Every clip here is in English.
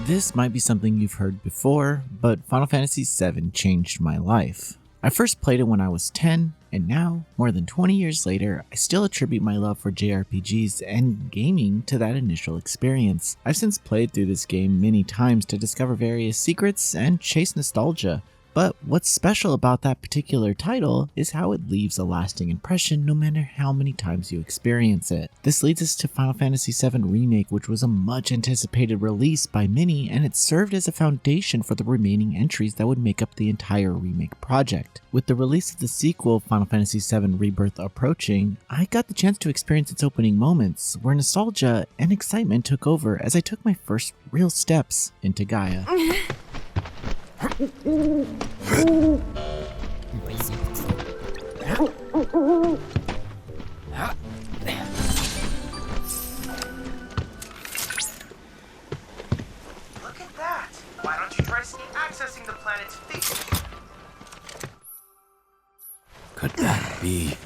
This might be something you've heard before, but Final Fantasy VII changed my life. I first played it when I was 10, and now, more than 20 years later, I still attribute my love for JRPGs and gaming to that initial experience. I've since played through this game many times to discover various secrets and chase nostalgia. But what's special about that particular title is how it leaves a lasting impression no matter how many times you experience it. This leads us to Final Fantasy VII Remake, which was a much anticipated release by many, and it served as a foundation for the remaining entries that would make up the entire remake project. With the release of the sequel, Final Fantasy VII Rebirth, approaching, I got the chance to experience its opening moments, where nostalgia and excitement took over as I took my first real steps into Gaia. Look at that! Why don't you try accessing the planet's feet? Could that be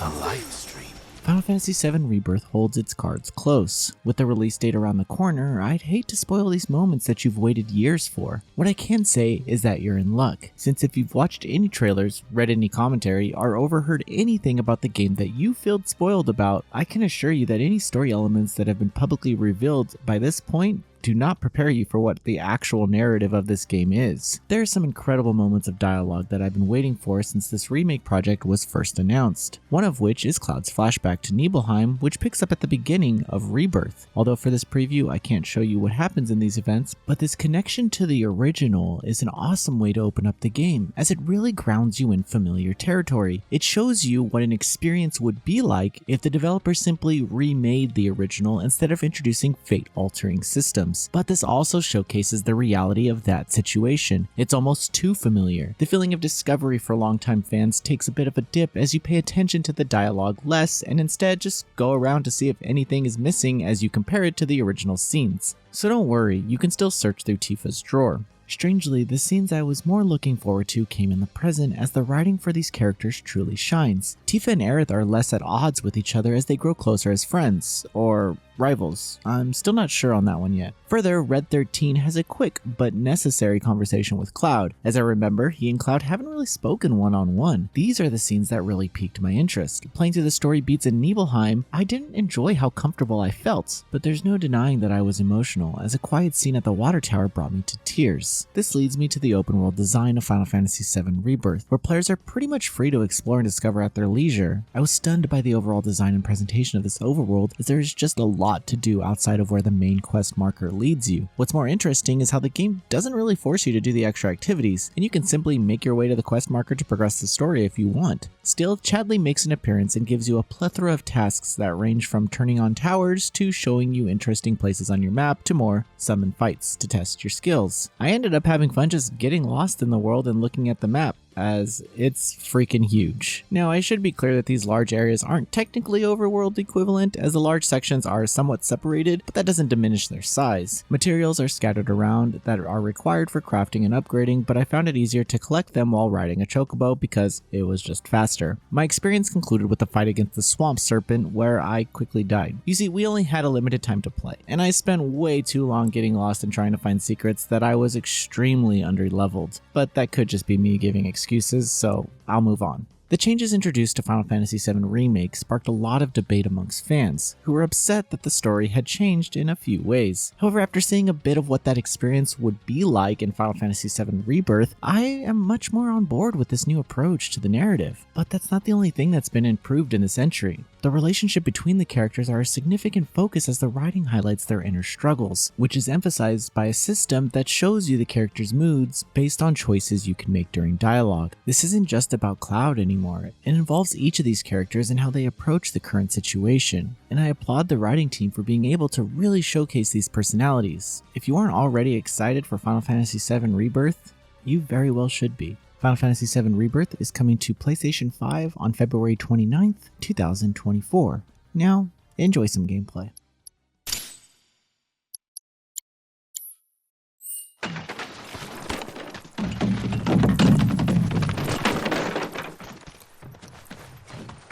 a live stream? Final Fantasy VII Rebirth holds its cards close. With the release date around the corner, I'd hate to spoil these moments that you've waited years for. What I can say is that you're in luck, since if you've watched any trailers, read any commentary, or overheard anything about the game that you feel spoiled about, I can assure you that any story elements that have been publicly revealed by this point do not prepare you for what the actual narrative of this game is. There are some incredible moments of dialogue that I've been waiting for since this remake project was first announced, one of which is Cloud's flashback to Nibelheim, which picks up at the beginning of Rebirth. Although for this preview I can't show you what happens in these events, but this connection to the original is an awesome way to open up the game, as it really grounds you in familiar territory. It shows you what an experience would be like if the developer simply remade the original instead of introducing fate-altering systems. But this also showcases the reality of that situation. It's almost too familiar. The feeling of discovery for longtime fans takes a bit of a dip as you pay attention to the dialogue less and instead just go around to see if anything is missing as you compare it to the original scenes. So don't worry, you can still search through Tifa's drawer. Strangely, the scenes I was more looking forward to came in the present as the writing for these characters truly shines. Tifa and Aerith are less at odds with each other as they grow closer as friends, or rivals. I'm still not sure on that one yet. Further, Red 13 has a quick but necessary conversation with Cloud. As I remember, he and Cloud haven't really spoken one-on-one. These are the scenes that really piqued my interest. Playing through the story beats in Nibelheim, I didn't enjoy how comfortable I felt, but there's no denying that I was emotional, as a quiet scene at the water tower brought me to tears. This leads me to the open world design of Final Fantasy VII Rebirth, where players are pretty much free to explore and discover at their leisure. I was stunned by the overall design and presentation of this overworld, as there is just a lot to do outside of where the main quest marker leads you. What's more interesting is how the game doesn't really force you to do the extra activities, and you can simply make your way to the quest marker to progress the story if you want. Still, Chadley makes an appearance and gives you a plethora of tasks that range from turning on towers to showing you interesting places on your map to more summon fights to test your skills. I ended up having fun just getting lost in the world and looking at the map, as it's freaking huge. Now, I should be clear that these large areas aren't technically overworld equivalent, as the large sections are somewhat separated, but that doesn't diminish their size. Materials are scattered around that are required for crafting and upgrading, but I found it easier to collect them while riding a chocobo because it was just faster. My experience concluded with the fight against the swamp serpent, where I quickly died. You see, we only had a limited time to play, and I spent way too long getting lost and trying to find secrets that I was extremely underleveled. But that could just be me giving excuses, so I'll move on. The changes introduced to Final Fantasy VII Remake sparked a lot of debate amongst fans, who were upset that the story had changed in a few ways. However, after seeing a bit of what that experience would be like in Final Fantasy VII Rebirth, I am much more on board with this new approach to the narrative. But that's not the only thing that's been improved in this entry. The relationship between the characters are a significant focus as the writing highlights their inner struggles, which is emphasized by a system that shows you the characters' moods based on choices you can make during dialogue. This isn't just about Cloud anymore. It involves each of these characters and how they approach the current situation, and I applaud the writing team for being able to really showcase these personalities. If you aren't already excited for Final Fantasy VII Rebirth, you very well should be. Final Fantasy VII Rebirth is coming to PlayStation 5 on February 29th, 2024. Now, enjoy some gameplay.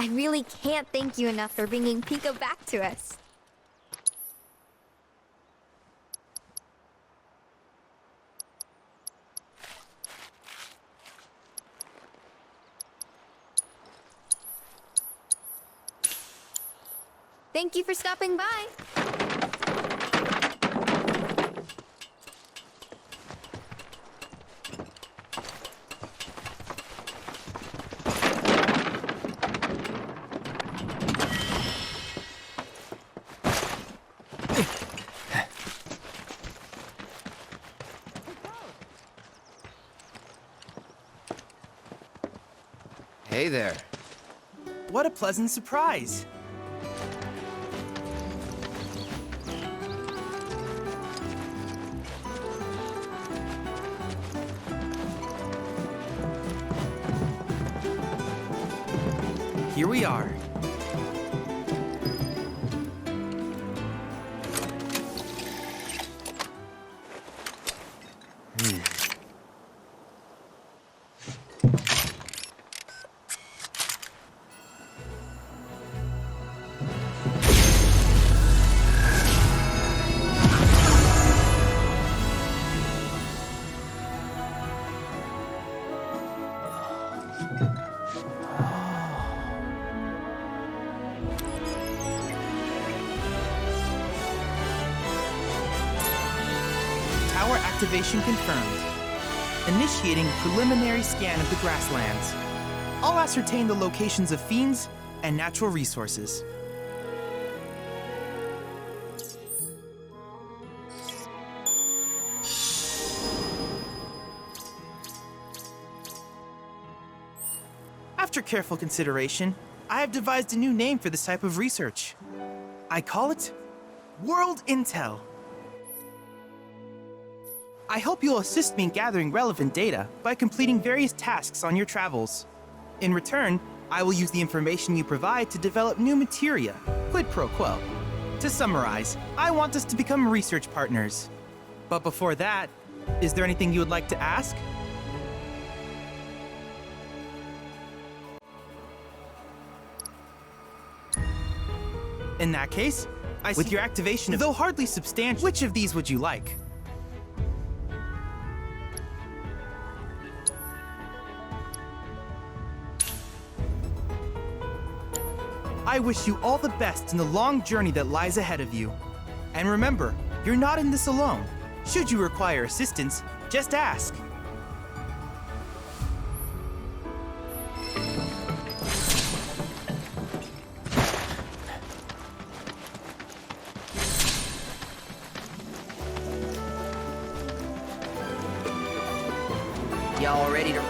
I really can't thank you enough for bringing Pico back to us. Thank you for stopping by. Hey there. What a pleasant surprise! Here we are. Tower activation confirmed. Initiating preliminary scan of the grasslands. I'll ascertain the locations of fiends and natural resources. After careful consideration, I have devised a new name for this type of research. I call it World Intel. I hope you'll assist me in gathering relevant data by completing various tasks on your travels. In return, I will use the information you provide to develop new materia, quid pro quo. To summarize, I want us to become research partners. But before that, is there anything you would like to ask? In that case, with your activation, though hardly substantial, which of these would you like? I wish you all the best in the long journey that lies ahead of you. And remember, you're not in this alone. Should you require assistance, just ask. Y'all ready to...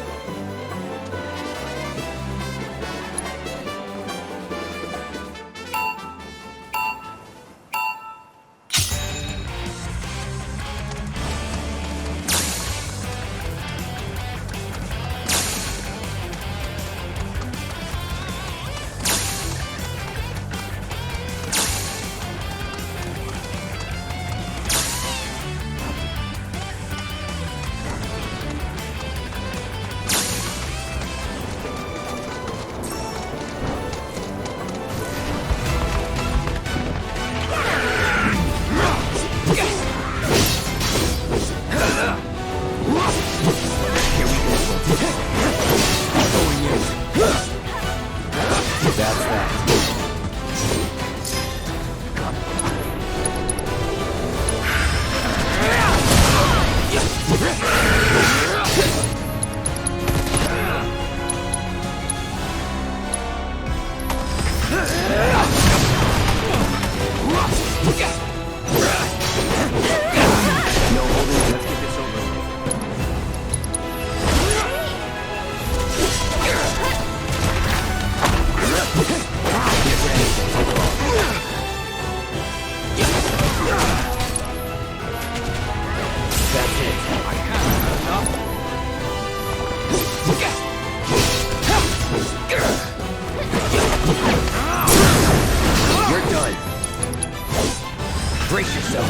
Brace yourself.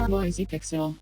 Noisy Pixel.